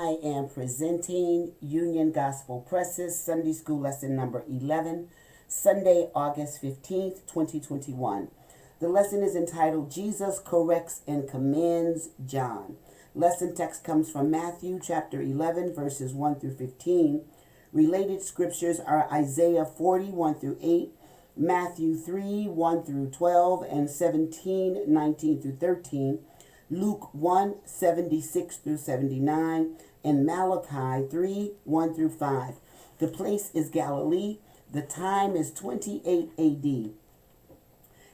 I am presenting Union Gospel Press's Sunday School Lesson number 11, Sunday, August 15th, 2021. The lesson is entitled, Jesus Corrects and Commends John. Lesson text comes from Matthew chapter 11, verses 1 through 15. Related scriptures are Isaiah 40, 1 through 8, Matthew 3, 1 through 12, and 17, 19 through 13. Luke 1, 76 through 79, and Malachi 3, 1 through 5. The place is Galilee. The time is 28 AD.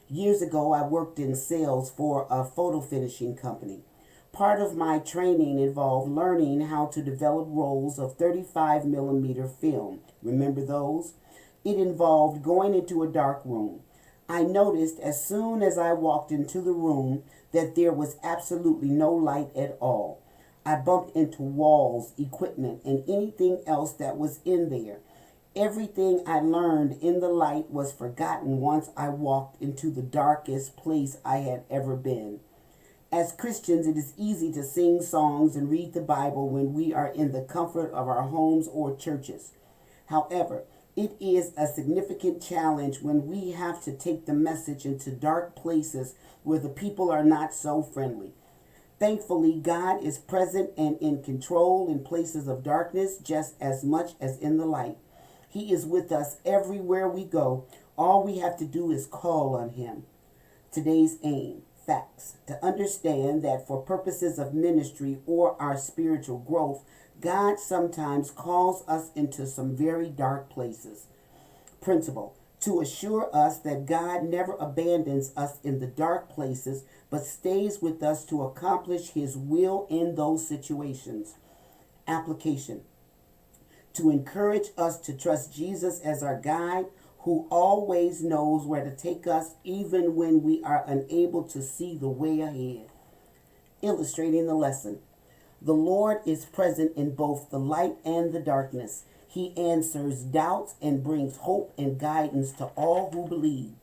Years ago, I worked in sales for a photo finishing company. Part of my training involved learning how to develop rolls of 35 millimeter film. Remember those? It involved going into a dark room. I noticed as soon as I walked into the room that there was absolutely no light at all. I bumped into walls, equipment, and anything else that was in there. Everything I learned in the light was forgotten once I walked into the darkest place I had ever been. As Christians, it is easy to sing songs and read the Bible when we are in the comfort of our homes or churches. However, it is a significant challenge when we have to take the message into dark places where the people are not so friendly. Thankfully, God is present and in control in places of darkness just as much as in the light. He is with us everywhere we go. All we have to do is call on Him. Today's aim, facts, to understand that for purposes of ministry or our spiritual growth, God sometimes calls us into some very dark places. Principle, to assure us that God never abandons us in the dark places, but stays with us to accomplish His will in those situations. Application, to encourage us to trust Jesus as our guide, who always knows where to take us even when we are unable to see the way ahead. Illustrating the lesson. The Lord is present in both the light and the darkness. He answers doubts and brings hope and guidance to all who believe.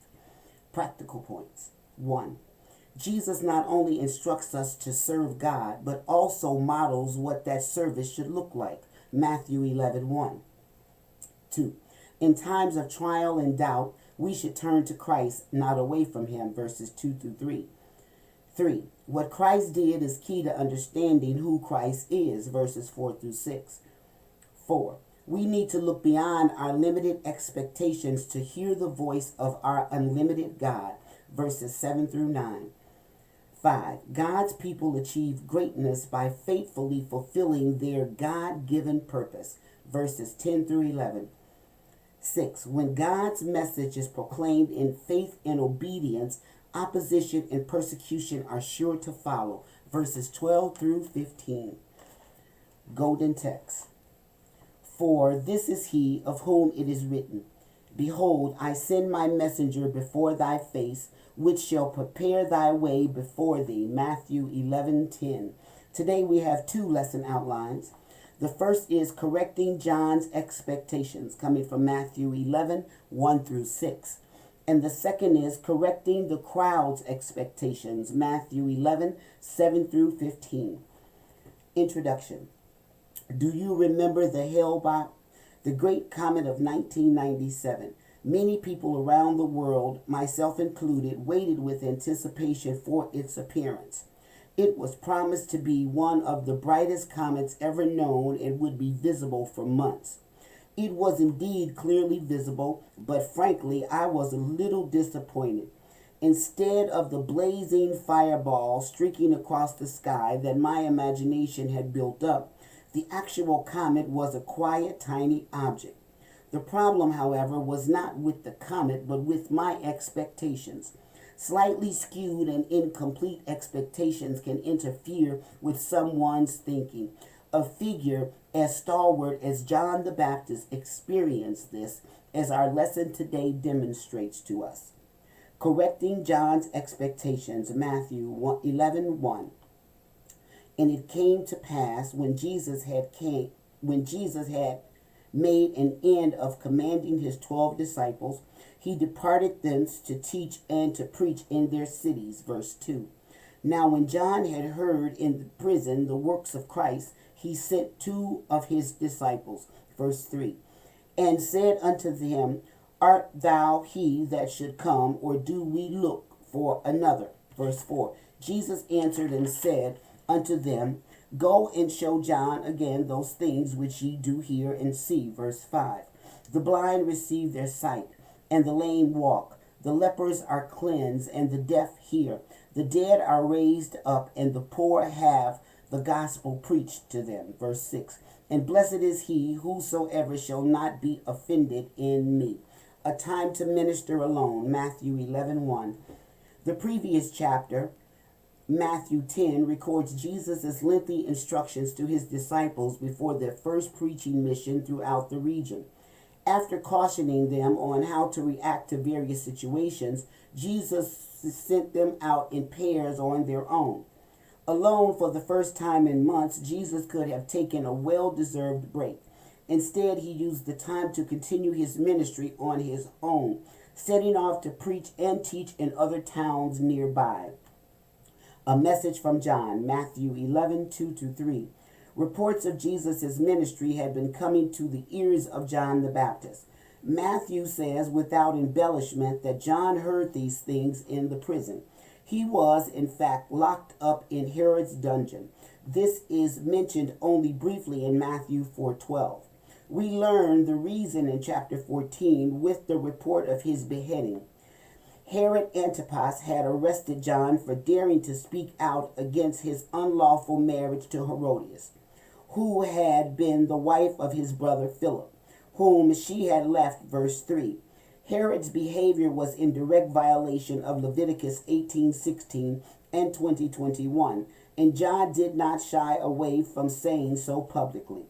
Practical points. 1. Jesus not only instructs us to serve God, but also models what that service should look like. Matthew 11:1. 2. In times of trial and doubt, we should turn to Christ, not away from Him. Verses 2 through 3. 3. What Christ did is key to understanding who Christ is, verses 4 through 6. 4. We need to look beyond our limited expectations to hear the voice of our unlimited God, verses 7 through 9. 5. God's people achieve greatness by faithfully fulfilling their God-given purpose, verses 10 through 11. 6. When God's message is proclaimed in faith and obedience, opposition and persecution are sure to follow. Verses 12 through 15. Golden text. For this is he of whom it is written, Behold, I send my messenger before thy face, which shall prepare thy way before thee. Matthew 11:10. Today we have two lesson outlines. The first is correcting John's expectations, coming from Matthew 11, 1 through 6. And the second is correcting the crowd's expectations, Matthew 11, 7 through 15. Introduction. Do you remember the Hale-Bopp, the great comet of 1997? Many people around the world, myself included, waited with anticipation for its appearance. It was promised to be one of the brightest comets ever known and would be visible for months. It was indeed clearly visible, but frankly, I was a little disappointed. Instead of the blazing fireball streaking across the sky that my imagination had built up, the actual comet was a quiet, tiny object. The problem, however, was not with the comet, but with my expectations. Slightly skewed and incomplete expectations can interfere with someone's thinking. A figure as stalwart as John the Baptist experienced this, as our lesson today demonstrates to us. Correcting John's expectations, Matthew 11:1. And it came to pass when Jesus had made an end of commanding his 12 disciples, he departed thence to teach and to preach in their cities. Verse 2. Now when John had heard in the prison the works of Christ, he he sent two of his disciples. Verse 3. And said unto them, Art thou he that should come, or do we look for another? Verse 4. Jesus answered and said unto them, Go and show John again those things which ye do hear and see. Verse 5. The blind receive their sight, and the lame walk. The lepers are cleansed, and the deaf hear. The dead are raised up, and the poor have the gospel preached to them. Verse 6. And blessed is he whosoever shall not be offended in me. A time to minister alone. Matthew 11:1. The previous chapter, Matthew 10, records Jesus' lengthy instructions to his disciples before their first preaching mission throughout the region. After cautioning them on how to react to various situations, Jesus sent them out in pairs on their own. Alone for the first time in months, Jesus could have taken a well-deserved break. Instead, he used the time to continue his ministry on his own, setting off to preach and teach in other towns nearby. A message from John, Matthew 11:2-3. Reports of Jesus' ministry had been coming to the ears of John the Baptist. Matthew says, without embellishment, that John heard these things in the prison. He was, in fact, locked up in Herod's dungeon. This is mentioned only briefly in Matthew 4:12. We learn the reason in chapter 14 with the report of his beheading. Herod Antipas had arrested John for daring to speak out against his unlawful marriage to Herodias, who had been the wife of his brother Philip, whom she had left. Verse 3. Herod's behavior was in direct violation of Leviticus 18:16 and 20:21, and John did not shy away from saying so publicly.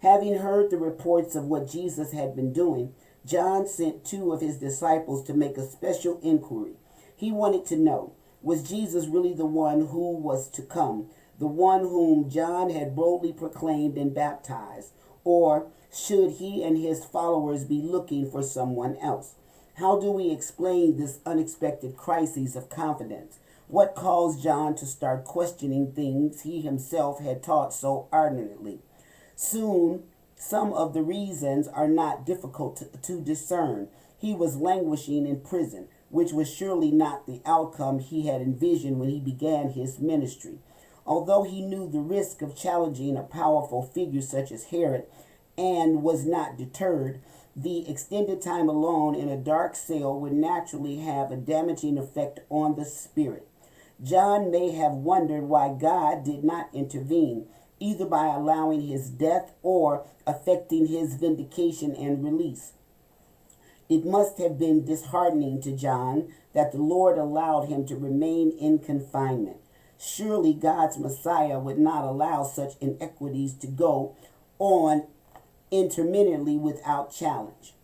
Having heard the reports of what Jesus had been doing, John sent two of his disciples to make a special inquiry. He wanted to know, was Jesus really the one who was to come, the one whom John had boldly proclaimed and baptized, or should he and his followers be looking for someone else? How do we explain this unexpected crisis of confidence? What caused John to start questioning things he himself had taught so ardently? Soon, some of the reasons are not difficult to discern. He was languishing in prison, which was surely not the outcome he had envisioned when he began his ministry. Although he knew the risk of challenging a powerful figure such as Herod and was not deterred, the extended time alone in a dark cell would naturally have a damaging effect on the spirit. John may have wondered why God did not intervene, either by allowing his death or affecting his vindication and release. It must have been disheartening to John that the Lord allowed him to remain in confinement. Surely God's Messiah would not allow such inequities to go on intermittently without challenge.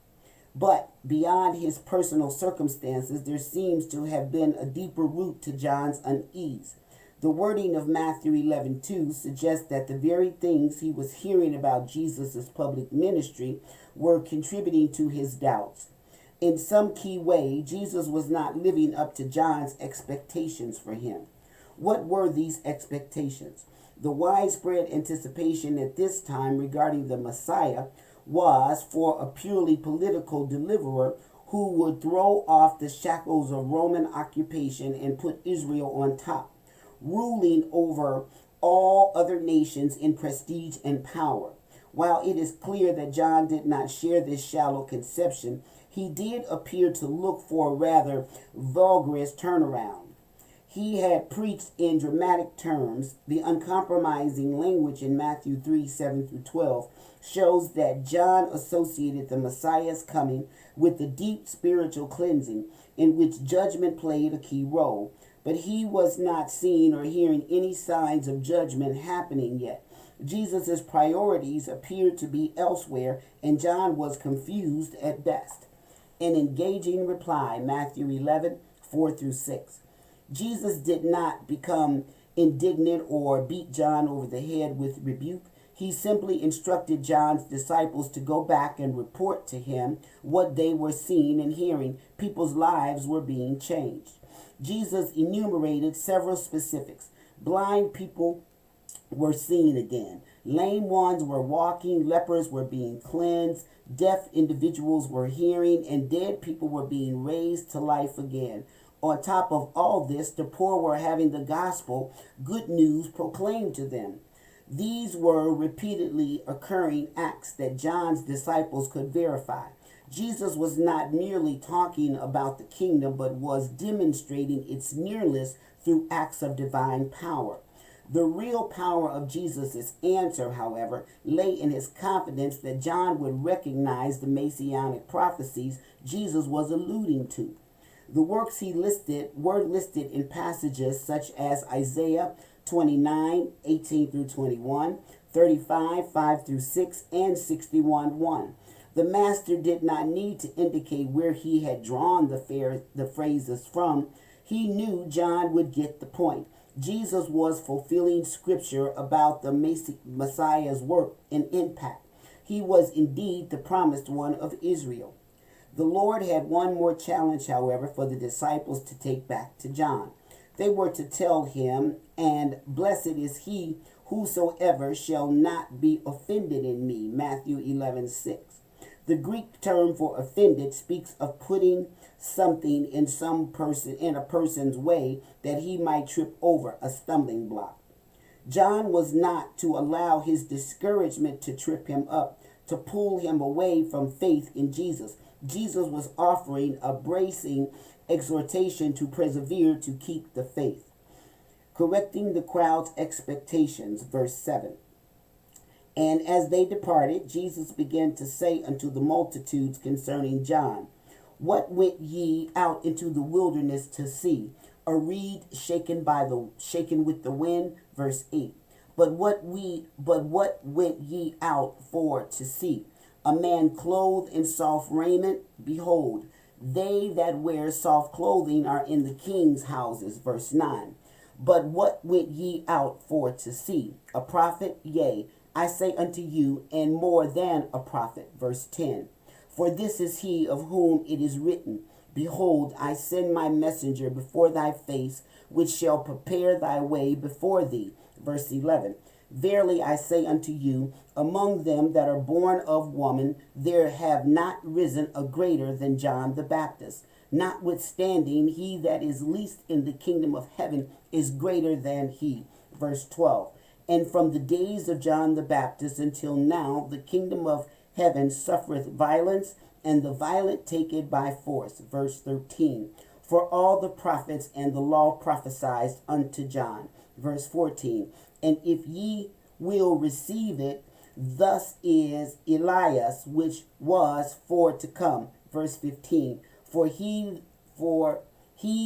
But beyond his personal circumstances, there seems to have been a deeper root to John's unease. The wording of Matthew 11:2 suggests that the very things he was hearing about Jesus' public ministry were contributing to his doubts. In some key way, Jesus was not living up to John's expectations for him. What were these expectations? The widespread anticipation at this time regarding the Messiah was for a purely political deliverer who would throw off the shackles of Roman occupation and put Israel on top, ruling over all other nations in prestige and power. While it is clear that John did not share this shallow conception, he did appear to look for a rather vulgarous turnaround. He had preached in dramatic terms. The uncompromising language in Matthew 3:7-12 shows that John associated the Messiah's coming with the deep spiritual cleansing in which judgment played a key role. But he was not seeing or hearing any signs of judgment happening yet. Jesus' priorities appeared to be elsewhere, and John was confused at best. An engaging reply, Matthew 11:4-6. Jesus did not become indignant or beat John over the head with rebuke. He simply instructed John's disciples to go back and report to him what they were seeing and hearing. People's lives were being changed. Jesus enumerated several specifics. Blind people were seen again. Lame ones were walking, lepers were being cleansed, deaf individuals were hearing, and dead people were being raised to life again. On top of all this, the poor were having the gospel, good news, proclaimed to them. These were repeatedly occurring acts that John's disciples could verify. Jesus was not merely talking about the kingdom, but was demonstrating its nearness through acts of divine power. The real power of Jesus' answer, however, lay in his confidence that John would recognize the messianic prophecies Jesus was alluding to. The works he listed were listed in passages such as Isaiah 29:18 through 21, 35, 5 through 6, and 61, 1. The master did not need to indicate where he had drawn the phrases from. He knew John would get the point. Jesus was fulfilling scripture about the Messiah's work and impact. He was indeed the promised one of Israel. The Lord had one more challenge, however, for the disciples to take back to John. They were to tell him, "And blessed is he whosoever shall not be offended in me," Matthew 11:6. The Greek term for offended speaks of putting something in a person's way that he might trip over, a stumbling block. John was not to allow his discouragement to trip him up, to pull him away from faith in Jesus. Jesus was offering a bracing exhortation to persevere, to keep the faith. Correcting the crowd's expectations, verse 7. And as they departed, Jesus began to say unto the multitudes concerning John, "What went ye out into the wilderness to see? A reed shaken with the wind?" Verse 8. But what went ye out for to see? A man clothed in soft raiment? Behold, they that wear soft clothing are in the king's houses. Verse 9. But what went ye out for to see? A prophet? Yea, I say unto you, and more than a prophet. Verse 10. For this is he of whom it is written, Behold, I send my messenger before thy face, which shall prepare thy way before thee. Verse 11. Verily I say unto you, among them that are born of woman, there have not risen a greater than John the Baptist. Notwithstanding, he that is least in the kingdom of heaven is greater than he. Verse 12. And from the days of John the Baptist until now, the kingdom of heaven suffereth violence, and the violent take it by force. Verse 13. For all the prophets and the law prophesied unto John. Verse 14. And if ye will receive it, thus is Elias, which was for to come. Verse 15. For he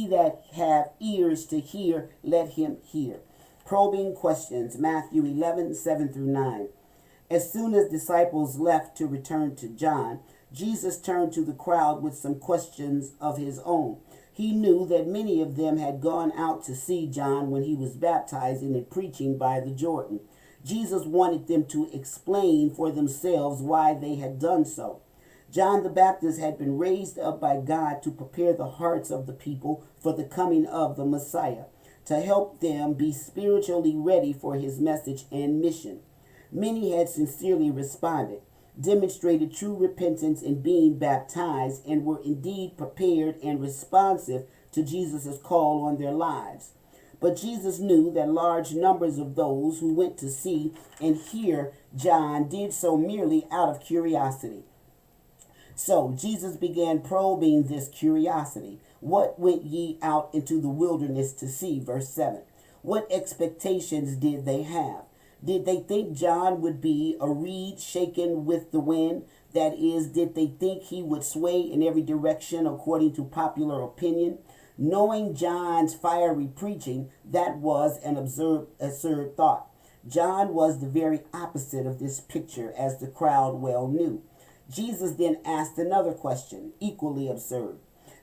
that have ears to hear, let him hear. Probing questions, Matthew 11:7 through 9. As soon as disciples left to return to John, Jesus turned to the crowd with some questions of his own. He knew that many of them had gone out to see John when he was baptizing and preaching by the Jordan. Jesus wanted them to explain for themselves why they had done so. John the Baptist had been raised up by God to prepare the hearts of the people for the coming of the Messiah, to help them be spiritually ready for his message and mission. Many had sincerely responded, demonstrated true repentance in being baptized, and were indeed prepared and responsive to Jesus' call on their lives. But Jesus knew that large numbers of those who went to see and hear John did so merely out of curiosity. So Jesus began probing this curiosity. What went ye out into the wilderness to see? Verse 7. What expectations did they have? Did they think John would be a reed shaken with the wind? That is, did they think he would sway in every direction according to popular opinion? Knowing John's fiery preaching, that was an absurd thought. John was the very opposite of this picture, as the crowd well knew. Jesus then asked another question, equally absurd.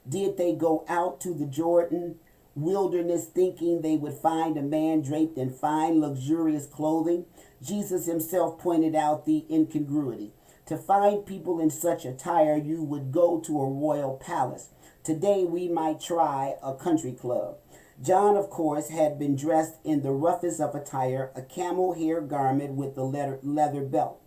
Did they go out to the Jordan wilderness thinking they would find a man draped in fine, luxurious clothing? Jesus himself pointed out the incongruity. To find people in such attire, you would go to a royal palace. Today we might try a country club. John, of course, had been dressed in the roughest of attire, a camel hair garment with a leather belt.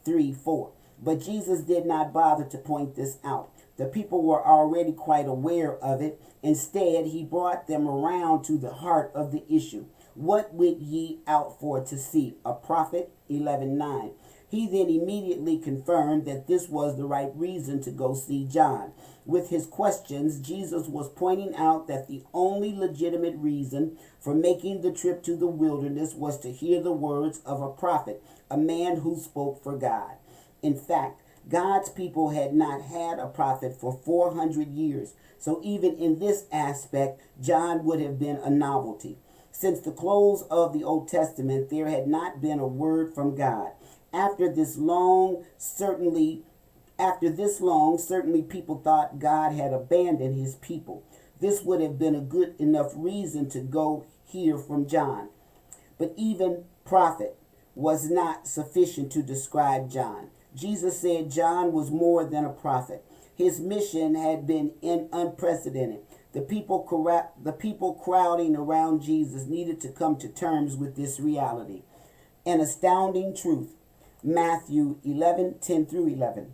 3:4. But Jesus did not bother to point this out. The people were already quite aware of it. Instead, he brought them around to the heart of the issue. What went ye out for to see? A prophet? 11:9. He then immediately confirmed that this was the right reason to go see John. With his questions, Jesus was pointing out that the only legitimate reason for making the trip to the wilderness was to hear the words of a prophet, a man who spoke for God. In fact, God's people had not had a prophet for 400 years, so even in this aspect, John would have been a novelty. Since the close of the Old Testament, there had not been a word from God. After this long, certainly people thought God had abandoned his people. This would have been a good enough reason to go hear from John. But even prophet was not sufficient to describe John. Jesus said John was more than a prophet. His mission had been unprecedented. The people crowding around Jesus needed to come to terms with this reality. An astounding truth. Matthew 11:10-11.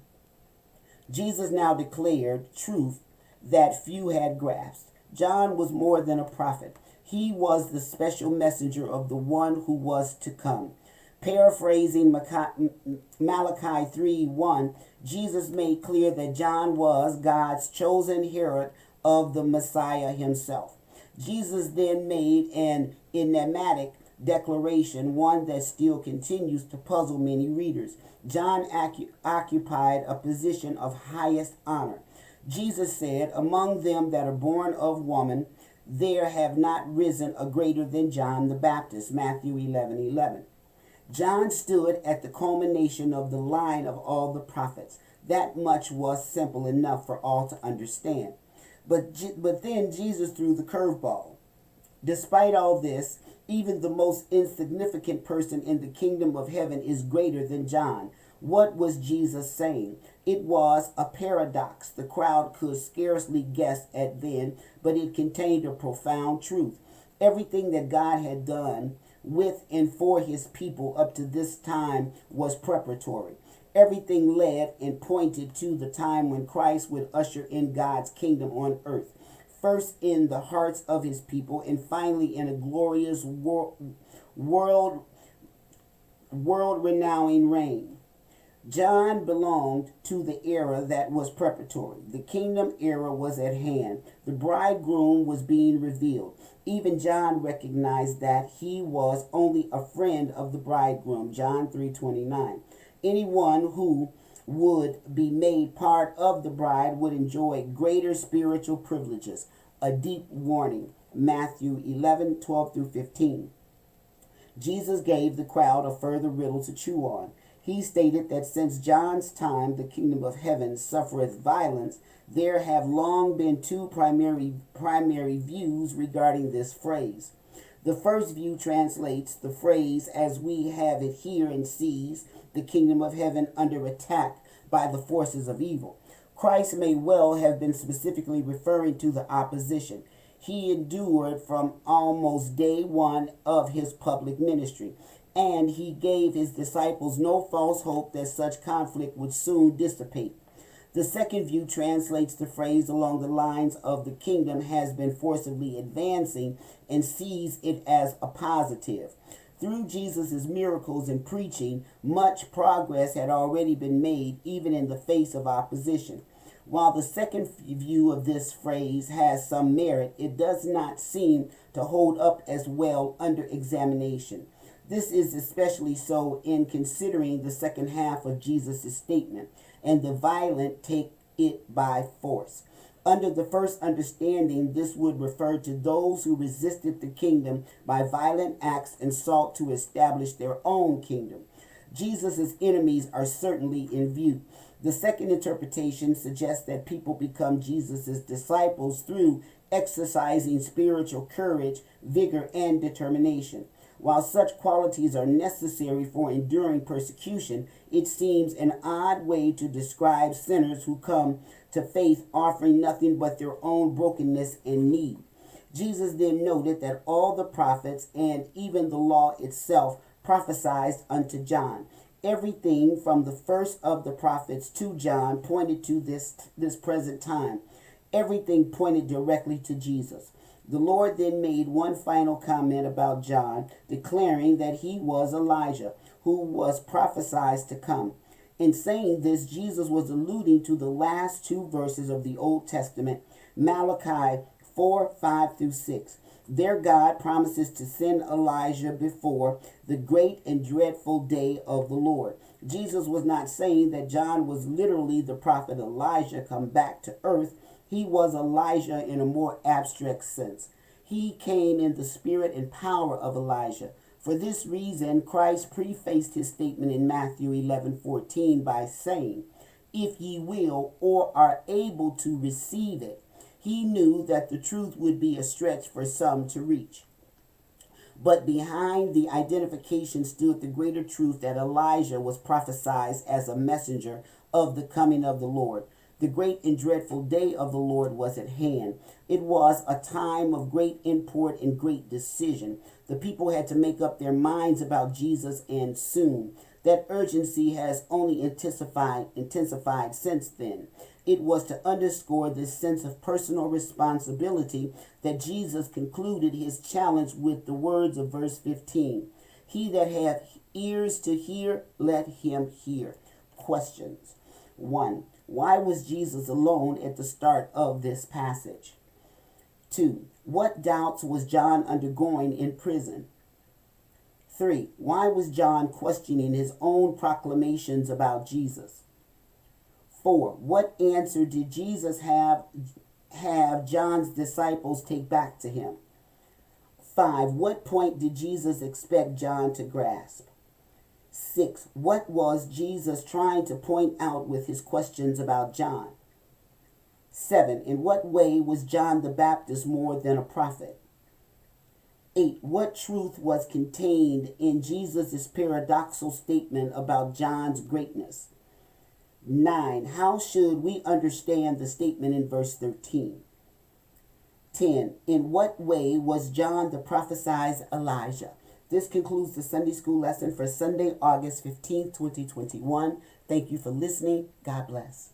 Jesus now declared truth that few had grasped. John was more than a prophet. He was the special messenger of the one who was to come. Paraphrasing Malachi 3:1, Jesus made clear that John was God's chosen herald of the Messiah himself. Jesus then made an enigmatic declaration, one that still continues to puzzle many readers. John occupied a position of highest honor. Jesus said, "Among them that are born of woman, there have not risen a greater than John the Baptist." Matthew 11:11. John stood at the culmination of the line of all the prophets. That much was simple enough for all to understand. But then Jesus threw the curveball. Despite all this, even the most insignificant person in the kingdom of heaven is greater than John. What was Jesus saying? It was a paradox the crowd could scarcely guess at then, but it contained a profound truth. Everything that God had done with and for his people up to this time was preparatory. Everything led and pointed to the time when Christ would usher in God's kingdom on earth, first in the hearts of his people and finally in a glorious world-renowned reign. John belonged to the era that was preparatory. The kingdom era was at hand. The bridegroom was being revealed. Even John recognized that he was only a friend of the bridegroom. John 3:29. Anyone who would be made part of the bride would enjoy greater spiritual privileges. A deep warning. Matthew 11:12-15. Jesus gave the crowd a further riddle to chew on. He stated that since John's time, the kingdom of heaven suffereth violence. There have long been two primary views regarding this phrase. The first view translates the phrase as we have it here and sees the kingdom of heaven under attack by the forces of evil. Christ may well have been specifically referring to the opposition he endured from almost day one of his public ministry, and he gave his disciples no false hope that such conflict would soon dissipate. The second view translates the phrase along the lines of the kingdom has been forcibly advancing and sees it as a positive. Through Jesus' miracles and preaching, much progress had already been made, even in the face of opposition. While the second view of this phrase has some merit, it does not seem to hold up as well under examination. This is especially so in considering the second half of Jesus' statement, and the violent take it by force. Under the first understanding, this would refer to those who resisted the kingdom by violent acts and sought to establish their own kingdom. Jesus' enemies are certainly in view. The second interpretation suggests that people become Jesus' disciples through exercising spiritual courage, vigor, and determination. While such qualities are necessary for enduring persecution, it seems an odd way to describe sinners who come to faith offering nothing but their own brokenness and need. Jesus then noted that all the prophets and even the law itself prophesied unto John. Everything from the first of the prophets to John pointed to this present time. Everything pointed directly to Jesus. The Lord then made one final comment about John, declaring that he was Elijah, who was prophesied to come. In saying this, Jesus was alluding to the last two verses of the Old Testament, Malachi 4:5-6. There God promises to send Elijah before the great and dreadful day of the Lord. Jesus was not saying that John was literally the prophet Elijah come back to earth. He was Elijah in a more abstract sense. He came in the spirit and power of Elijah. For this reason, Christ prefaced his statement in Matthew 11:14 by saying, "If ye will or are able to receive it." He knew that the truth would be a stretch for some to reach. But behind the identification stood the greater truth that Elijah was prophesied as a messenger of the coming of the Lord. The great and dreadful day of the Lord was at hand. It was a time of great import and great decision. The people had to make up their minds about Jesus, and soon. That urgency has only intensified since then. It was to underscore this sense of personal responsibility that Jesus concluded his challenge with the words of verse 15. He that hath ears to hear, let him hear. Questions. 1. Why was Jesus alone at the start of this passage? 2. What doubts was John undergoing in prison? 3. Why was John questioning his own proclamations about Jesus? 4. What answer did Jesus have John's disciples take back to him? 5. What point did Jesus expect John to grasp? 6. What was Jesus trying to point out with his questions about John? 7. In what way was John the Baptist more than a prophet? 8. What truth was contained in Jesus' paradoxical statement about John's greatness? 9. How should we understand the statement in verse 13? 10. In what way was John the prophesied Elijah? This concludes the Sunday school lesson for Sunday, August 15th, 2021. Thank you for listening. God bless.